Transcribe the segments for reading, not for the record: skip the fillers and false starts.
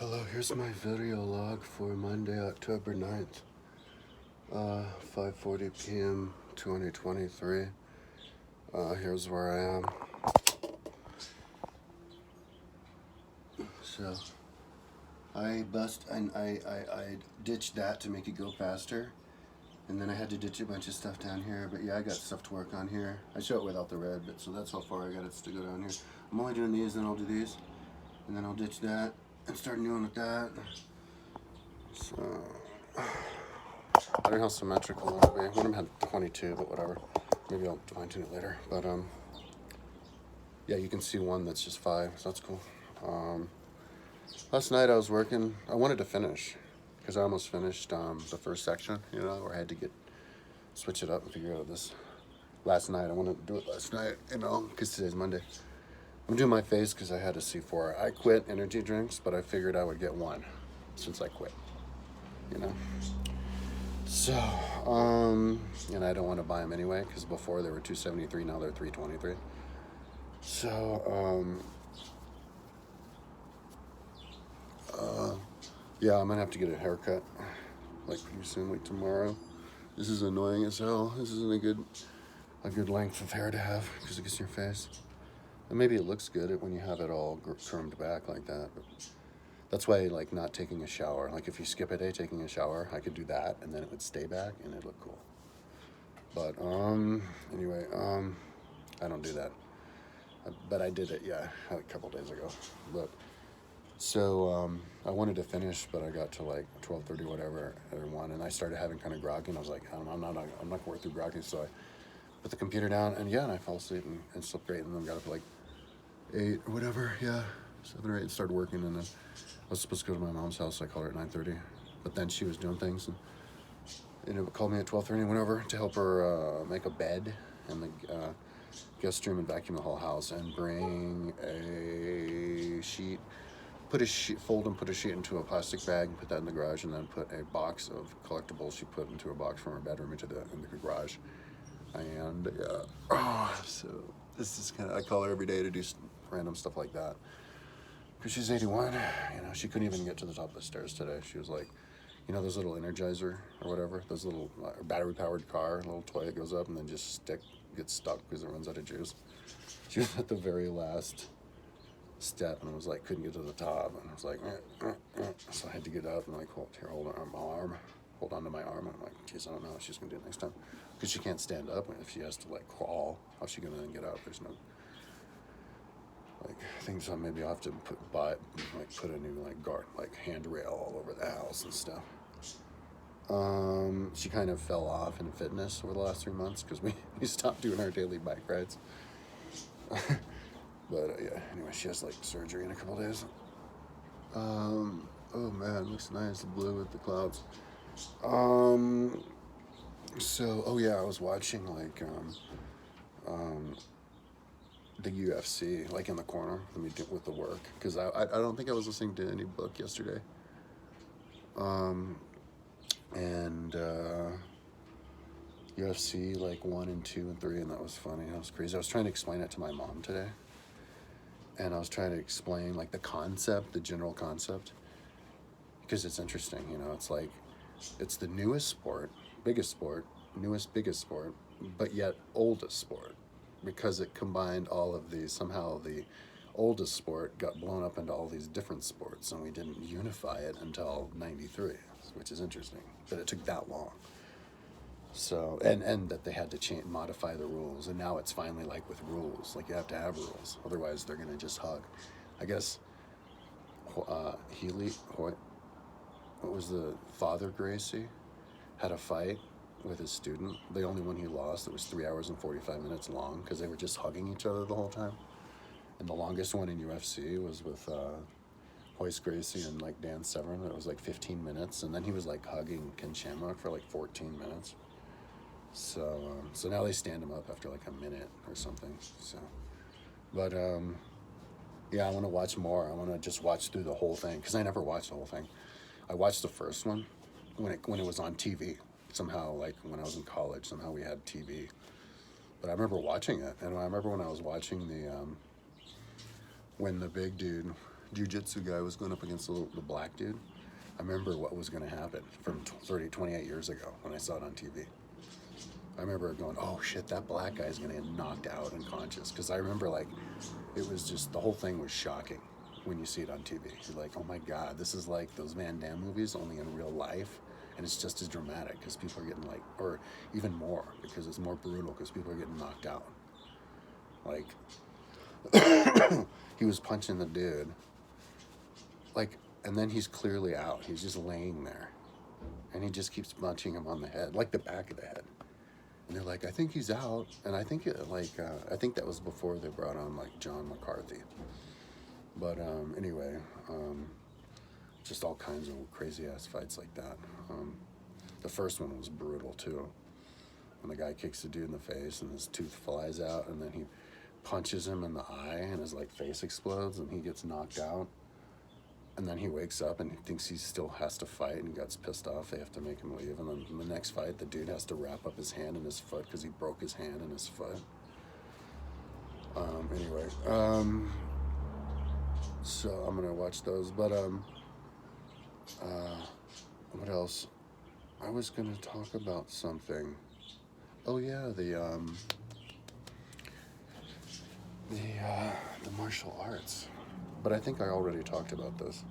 Hello, here's my video log for Monday, October 9th, 5:40 p.m. 2023. Here's where I am. So, I ditched that to make it go faster, and then I had to ditch a bunch of stuff down here, but yeah, I got stuff to work on here. I show it without the red, but so that's how far I got it to go down here. I'm only doing these, then I'll do these, and then I'll ditch that and start new one with that. So, I don't know how symmetrical it'll be. One of them had 22, but whatever. Maybe I'll fine tune it later. But yeah, you can see one that's just 5, so that's cool. Last night I was working. I wanted to finish because I almost finished the first section, where I had to switch it up and figure out this. Last night, I wanted to do it last night, because today's Monday. I'm doing my face because I had a C4. I quit energy drinks, but I figured I would get one since I quit, So, and I don't want to buy them anyway because before they were $273, now they're $323. So, yeah, I'm gonna have to get a haircut, like pretty soon, like tomorrow. This is annoying as hell. This isn't a good length of hair to have because it gets in your face. And maybe it looks good when you have it all combed back like that. But that's why, like, not taking a shower. Like, if you skip a day taking a shower, I could do that, and then it would stay back, and it'd look cool. But anyway, I don't do that. But I did it, yeah, a couple days ago. But so I wanted to finish, but I got to like 12:30, whatever, or 1, and I started having kind of groggy, and I was like, I'm not gonna work through groggy, so I put the computer down, and I fell asleep and slept great, and then got up at like 8 or whatever, 7 or 8, and started working, and then I was supposed to go to my mom's house, so I called her at 9:30, but then she was doing things, and it called me at 12:30, and went over to help her make a bed and the guest room and vacuum the whole house and bring a sheet. Fold and put a sheet into a plastic bag, put that in the garage, and then put a box of collectibles she put into a box from her bedroom into the garage. And so this is I call her every day to do random stuff like that. Because she's 81, she couldn't even get to the top of the stairs today. She was like, those little Energizer or whatever, those little battery-powered car, little toy that goes up and then just gets stuck because it runs out of juice. She was at the very last step, and I was like, couldn't get to the top, and I was like, so I had to get up and like, hold on my arm, hold on to my arm, and I'm like, geez, I don't know what she's gonna do next time, because she can't stand up. If she has to like crawl, how's she gonna then get up? There's no I think so. Maybe I'll have to put a new handrail all over the house and stuff. She kind of fell off in fitness over the last 3 months because we stopped doing our daily bike rides. But yeah, anyway, she has like surgery in a couple days. Oh man, it looks nice, the blue with the clouds. So, I was watching the UFC like in the corner with the work, because I don't think I was listening to any book yesterday. And UFC like 1 and 2 and 3, and that was funny. That was crazy. I was trying to explain it to my mom today. And I was trying to explain like the general concept, because it's interesting, it's like, it's the newest sport, biggest sport, biggest sport, but yet oldest sport, because it combined all of these. Somehow the oldest sport got blown up into all these different sports, and we didn't unify it until 93, which is interesting that it took that long. So, and that they had to modify the rules, and now it's finally like with rules, like you have to have rules, otherwise they're gonna just hug. I guess what was the Father Gracie had a fight with his student. The only one he lost, it was 3 hours and 45 minutes long, because they were just hugging each other the whole time. And the longest one in UFC was with Royce Gracie and like Dan Severn. It was like 15 minutes, and then he was like hugging Ken Shamrock for like 14 minutes. So now they stand him up after like a minute or something. So, but I want to watch more. I want to just watch through the whole thing, because I never watched the whole thing. I watched the first one when it was on TV. Somehow, like when I was in college, somehow we had TV. But I remember watching it, and I remember when I was watching when the big dude jiu-jitsu guy was going up against the black dude, I remember what was going to happen from 28 years ago when I saw it on TV. I remember going, oh shit, that black guy's going to get knocked out unconscious. Because I remember, like, it was just, the whole thing was shocking when you see it on TV. You're like, oh my God, this is like those Van Damme movies, only in real life. And it's just as dramatic because people are getting, like, or even more, because it's more brutal because people are getting knocked out. Like, he was punching the dude, like, and then he's clearly out. He's just laying there. And he just keeps punching him on the head, like the back of the head. And they're like, I think he's out. And I think I think that was before they brought on, like, John McCarthy. But anyway, just all kinds of crazy ass fights like that. The first one was brutal too. When the guy kicks the dude in the face and his tooth flies out, and then he punches him in the eye and his, like, face explodes and he gets knocked out. And then he wakes up and he thinks he still has to fight and gets pissed off. They have to make him leave. And then in the next fight, the dude has to wrap up his hand and his foot because he broke his hand and his foot. Anyway, so I'm going to watch those. But what else? I was going to talk about something. Oh, yeah, the martial arts. But I think I already talked about this.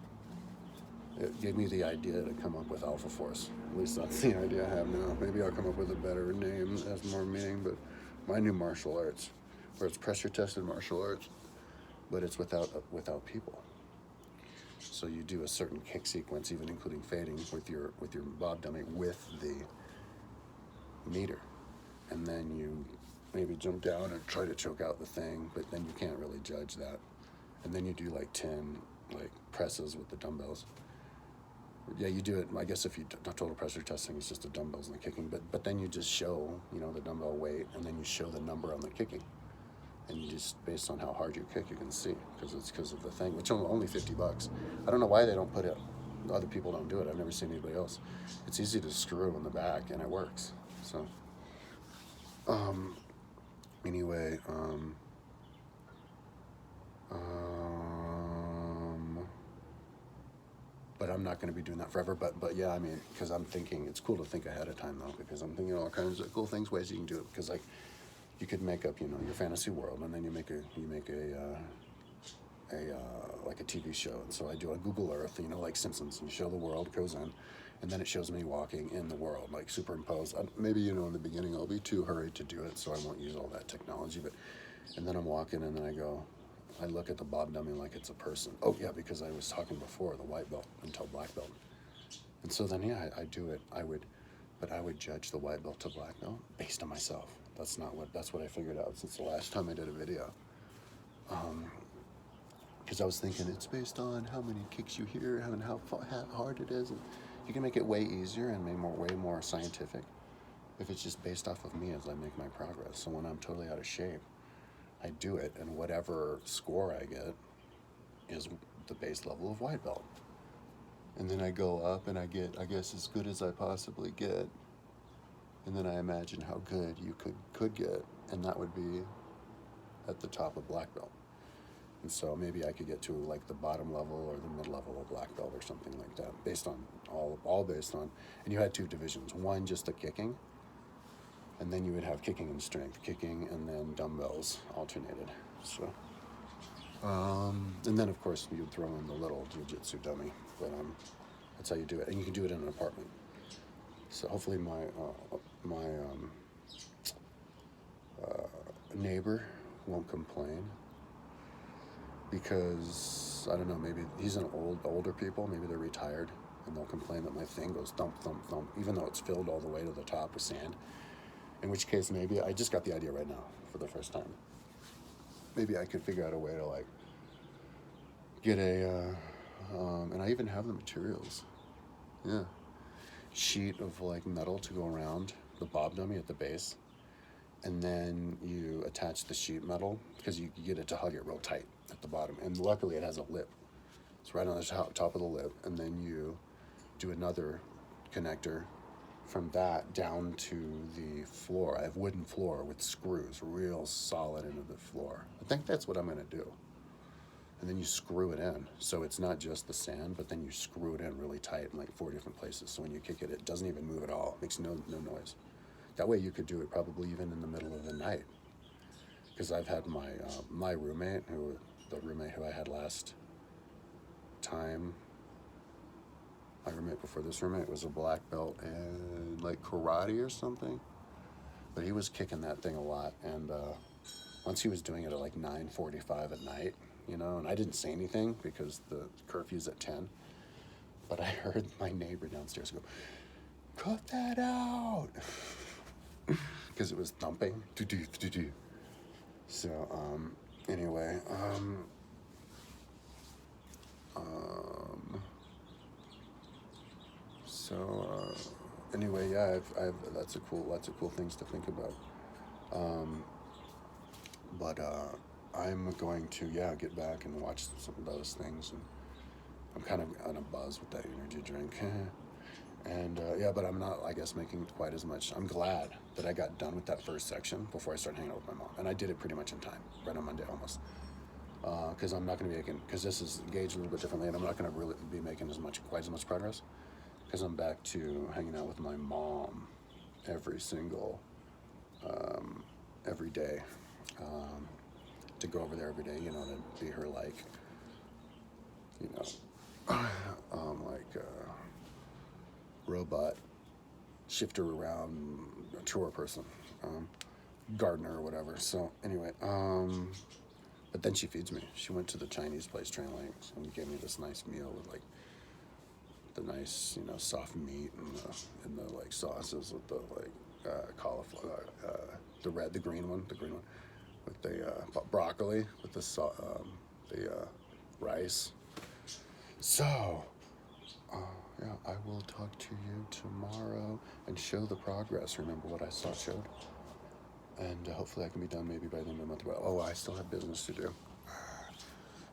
It gave me the idea to come up with Alpha Force. At least that's the idea I have now. Maybe I'll come up with a better name that has more meaning, but my new martial arts, where it's pressure-tested martial arts, but it's without people. So you do a certain kick sequence, even including fading, with your bob dummy with the meter. And then you maybe jump down and try to choke out the thing, but then you can't really judge that. And then you do like 10 like presses with the dumbbells. Yeah, you do it. I guess if you total pressure testing, it's just the dumbbells and the kicking. But then you just show, the dumbbell weight, and then you show the number on the kicking, and you just, based on how hard you kick, you can see, because of the thing, which is only $50. I don't know why they don't put it. Other people don't do it. I've never seen anybody else. It's easy to screw in the back, and it works. So, anyway, but I'm not going to be doing that forever. But yeah, I mean, because I'm thinking, it's cool to think ahead of time though, because I'm thinking all kinds of cool things, ways you can do it. Because, like, you could make up, your fantasy world, and then you make a like a TV show. And so I do a Google Earth, like Simpsons, and you show the world, goes in, and then it shows me walking in the world, like superimposed. Maybe, in the beginning I'll be too hurried to do it, so I won't use all that technology. And then I'm walking, and then I look at the bob dummy like it's a person. Oh yeah, because I was talking before, the white belt until black belt. And so then, yeah, I do it. I would judge the white belt to black belt based on myself. That's what I figured out since the last time I did a video. Because I was thinking it's based on how many kicks you hear and how hard it is. And you can make it way easier and way more scientific if it's just based off of me as I make my progress. So when I'm totally out of shape, I do it, and whatever score I get is the base level of white belt. And then I go up and I get, I guess, as good as I possibly get. And then I imagine how good you could get, and that would be at the top of black belt. And so maybe I could get to like the bottom level or the mid level of black belt or something like that, based on all based on. And you had two divisions: one just the kicking, and then you would have kicking and strength, kicking and then dumbbells alternated. So, and then of course you'd throw in the little jiu-jitsu dummy, but that's how you do it, and you can do it in an apartment. So hopefully my neighbor won't complain, because I don't know, maybe he's an older people, maybe they're retired, and they'll complain that my thing goes thump, thump, thump, even though it's filled all the way to the top with sand. In which case, maybe I just got the idea right now for the first time. Maybe I could figure out a way to like get a, and I even have the materials. Yeah. Sheet of like metal to go around the bob dummy at the base, and then you attach the sheet metal, because you get it to hug it real tight at the bottom, and luckily it has a lip. It's right on the top of the lip, and then you do another connector from that down to the floor. I have wooden floor with screws real solid into the floor. I think that's what I'm going to do. and then you screw it in. So it's not just the sand, but then you screw it in really tight in like 4 different places. So when you kick it, it doesn't even move at all. It makes no noise. That way you could do it probably even in the middle of the night. Because I've had my roommate, the roommate who I had last time, my roommate before this roommate was a black belt in like karate or something. But he was kicking that thing a lot, and once he was doing it at like 9:45 at night, you know, and I didn't say anything because the curfew's at 10. But I heard my neighbor downstairs go, "Cut that out," because it was thumping. So anyway, anyway, yeah, I've lots of cool things to think about. But I'm going to get back and watch some of those things, and I'm kind of on a buzz with that energy drink. And but I'm not, I guess, making quite as much. I'm glad that I got done with that first section before I started hanging out with my mom, and I did it pretty much in time, right on Monday almost. Because I'm not going to be making, because this is gauged a little bit differently, and I'm not going to really be making quite as much progress, because I'm back to hanging out with my mom every day, to go over there every day, you know, to be her like, you know, robot shifter around tour person, gardener or whatever. So anyway, but then she feeds me. She went to the Chinese place, Train Lakes, and gave me this nice meal with like the nice, you know, soft meat and the like sauces with the like cauliflower, the green one, with the broccoli with the rice. So, I will talk to you tomorrow and show the progress. Remember what I showed, and hopefully I can be done maybe by the end of the month. But I still have business to do.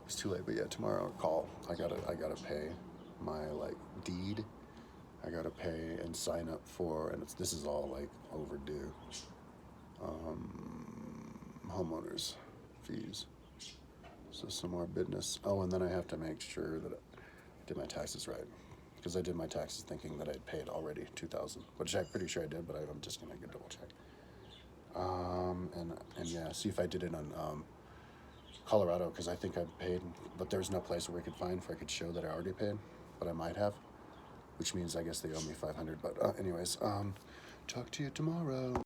It's too late, but yeah, tomorrow I'll call. I gotta pay my like deed. I gotta pay and sign up for, and this is all like overdue. Homeowners fees. So some more business. Oh, and then I have to make sure that I did my taxes right, because I did my taxes thinking that I'd paid already $2,000, which I'm pretty sure I did, but I'm just gonna get double check. And yeah, see if I did it on Colorado, because I think I've paid, but there's no place where we could find where I could show that I already paid, but I might have, which means I guess they owe me $500. But anyways, talk to you tomorrow.